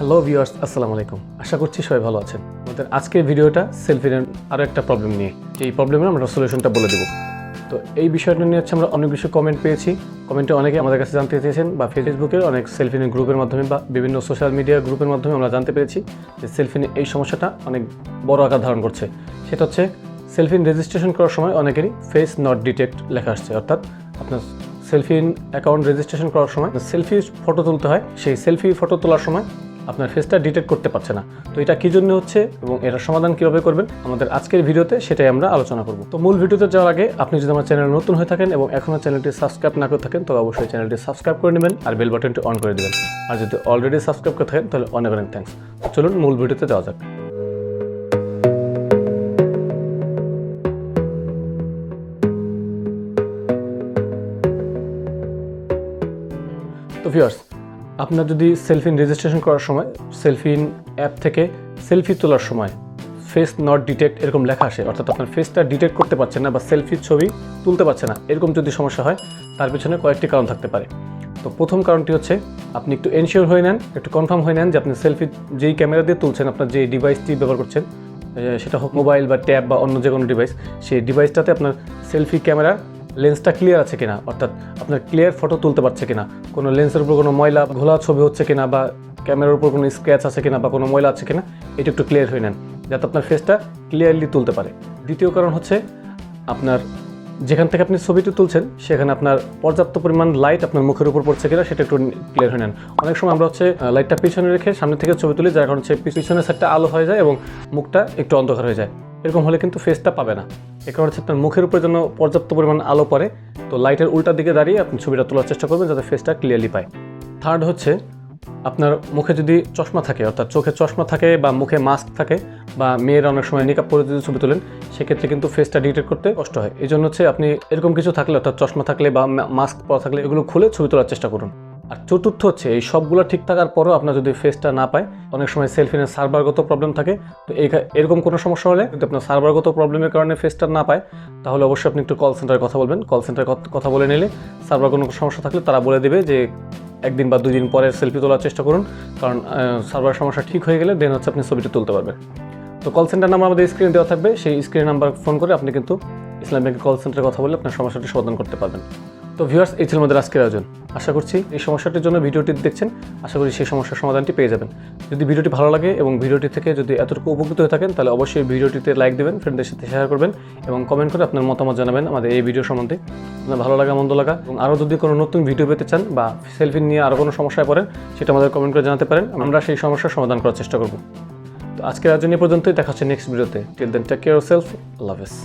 Hello viewers, আসসালামু আলাইকুম। আশা করছি সবাই ভালো আছেন। আমাদের আজকের ভিডিওটা সেলফিনের আরও একটা প্রবলেম নিয়ে, এই প্রবলেমের আমরা সলিউশনটা বলে দেবো। তো এই বিষয়টা নিয়ে আমরা অনেক বেশি কমেন্ট পেয়েছি। কমেন্টে অনেকে আমাদের কাছে জানতে চেয়েছেন, বা ফেসবুকের অনেক সেলফিনের গ্রুপের মাধ্যমে বা বিভিন্ন সোশ্যাল মিডিয়া গ্রুপের মাধ্যমে আমরা জানতে পেরেছি যে সেলফিনের এই সমস্যাটা অনেক বড় আকার ধারণ করছে। সেটা হচ্ছে সেলফিন রেজিস্ট্রেশন করার সময় অনেকেরই ফেস নট ডিটেক্ট লেখা আসছে, অর্থাৎ আপনার সেলফিন অ্যাকাউন্ট রেজিস্ট্রেশন করার সময় সেলফি ফটো তুলতে হয়, সেই সেলফি ফটো তোলার সময় আপনার ফেসটা ডিটেক্ট করতে পারছে না। তো এটা কী জন্য হচ্ছে এবং এটার সমাধান কীভাবে করবেন আমাদের আজকের ভিডিওতে সেটাই আমরা আলোচনা করব। তো মূল ভিডিওতে যাওয়ার আগে আপনি যদি আমার চ্যানেলে নতুন হয়ে থাকেন এবং এখনও চ্যানেলটি সাবস্ক্রাইব না করে থাকেন তবে অবশ্যই চ্যানেলটি সাবস্ক্রাইব করে নেবেন আর বেল বাটনটি অন করে দেবেন। আর যদি অলরেডি সাবস্ক্রাইব করে থাকেন তাহলে অনেক অনেক থ্যাঙ্কস। চলুন মূল ভিডিওতে যাওয়া যাক। তো ভিউয়ার্স, আপনার যদি সেলফিন রেজিস্ট্রেশন করার সময় সেলফিন অ্যাপ থেকে সেলফি তোলার সময় ফেস নট ডিটেক্ট এরকম লেখা আসে, অর্থাৎ আপনার ফেসটা ডিটেক্ট করতে পারছেন না বা সেলফির ছবি তুলতে পারছে না, এরকম যদি সমস্যা হয় তার পেছনে কয়েকটি কারণ থাকতে পারে। তো প্রথম কারণটি হচ্ছে আপনি একটু এনশিওর হয়ে নেন, একটু কনফার্ম হয়ে নেন যে আপনি সেলফি যেই ক্যামেরা দিয়ে তুলছেন, আপনার যে ডিভাইসটি ব্যবহার করছেন, সেটা হোক মোবাইল বা ট্যাব বা অন্য যে কোনো ডিভাইস, সেই ডিভাইসটাতে আপনার সেলফি ক্যামেরা লেন্সটা ক্লিয়ার আছে কিনা, অর্থাৎ আপনার ক্লিয়ার ফটো তুলতে পারছে কিনা, কোনো লেন্সের উপর কোনো ময়লা ঘোলা ছবি হচ্ছে কিনা বা ক্যামেরার উপর কোনো স্ক্র্যাচ আছে কিনা বা কোনো ময়লা আছে কিনা, এটা একটু ক্লিয়ার হয়ে নেন যাতে আপনার ফেসটা ক্লিয়ারলি তুলতে পারে। দ্বিতীয় কারণ হচ্ছে আপনার যেখান থেকে আপনি ছবিটি তুলছেন সেখানে আপনার পর্যাপ্ত পরিমাণ লাইট আপনার মুখের উপর পড়ছে কিনা সেটা একটু ক্লিয়ার হয়ে নেন। অনেক সময় আমরা লাইটটা পিছনে রেখে সামনে থেকে ছবি তুলি, যার কারণে পিছনের সাইডটা আলো হয়ে যায় এবং মুখটা একটু অন্ধকার হয়ে যায়। এরকম হলে কিন্তু ফেসটা পাবে না। এ কারণে হচ্ছে আপনার মুখের উপরে যেন পর্যাপ্ত পরিমাণ আলো পড়ে, তো লাইটের উল্টার দিকে দাঁড়িয়ে আপনি ছবিটা তোলার চেষ্টা করবেন যাতে ফেসটা ক্লিয়ারলি পায়। থার্ড হচ্ছে আপনার মুখে যদি চশমা থাকে, অর্থাৎ চোখে চশমা থাকে বা মুখে মাস্ক থাকে, বা মেয়েরা অনেক সময় মেকআপ করে যদি ছবি তোলেন সেক্ষেত্রে কিন্তু ফেসটা ডিটেক্ট করতে কষ্ট হয়। এই জন্য হচ্ছে আপনি এরকম কিছু থাকলে, অর্থাৎ চশমা থাকলে বা মাস্ক পরা থাকলে এগুলো খুলে ছবি তোলার চেষ্টা করুন। আর চতুর্থ হচ্ছে এই সবগুলো ঠিক থাকার পরও আপনার যদি ফেসটা না পায়, অনেক সময় সেলফিনের সার্ভারগত প্রবলেম থাকে। তো এরকম কোনো সমস্যা হলে যদি আপনার সার্ভারগত প্রবলেমের কারণে ফেসটা না পায় তাহলে অবশ্যই আপনি একটু কল সেন্টারে কথা বলবেন। কল সেন্টারে কথা বলে নিলে সার্ভার কোনো সমস্যা থাকলে তারা বলে দেবে যে একদিন বা 2 দিন পরে সেলফি তোলার চেষ্টা করুন, কারণ সার্ভার সমস্যা ঠিক হয়ে গেলে দেন হচ্ছে আপনি ছবিটা তুলতে পারবেন। তো কল সেন্টার নাম্বার আমাদের স্ক্রিনে দেওয়া থাকবে, সেই স্ক্রিন নাম্বার ফোন করে আপনি কিন্তু ইসলাম ব্যাংকের কল সেন্টারে কথা বলে আপনার সমস্যাটি সমাধান করতে পারবেন। তো ভিউয়ার্স, এই ছিল আমাদের আজকের আয়োজন। আশা করছি এই সমস্যাটির জন্য ভিডিওটি দেখছেন, আশা করি সেই সমস্যার সমাধানটি পেয়ে যাবেন। যদি ভিডিওটি ভালো লাগে এবং ভিডিওটি থেকে যদি এতটুকু উপকৃত হয়ে থাকেন তাহলে অবশ্যই ভিডিওটিতে লাইক দেবেন, ফ্রেন্ডদের সাথে শেয়ার করবেন এবং কমেন্ট করে আপনার মতামত জানাবেন আমাদের এই ভিডিও সম্বন্ধে, আপনার ভালো লাগা মন্দ লাগা। এবং আরও যদি কোনো নতুন ভিডিও পেতে চান বা সেলফি নিয়ে আরও কোনো সমস্যায় পড়েন সেটা আমাদের কমেন্ট করে জানাতে পারেন, আমরা সেই সমস্যার সমাধান করার চেষ্টা করব। তো আজকের আয়োজন এই পর্যন্তই, দেখা হচ্ছে নেক্সট ভিডিওতে। Till then take care of self, আল্লাহ হাফেজ।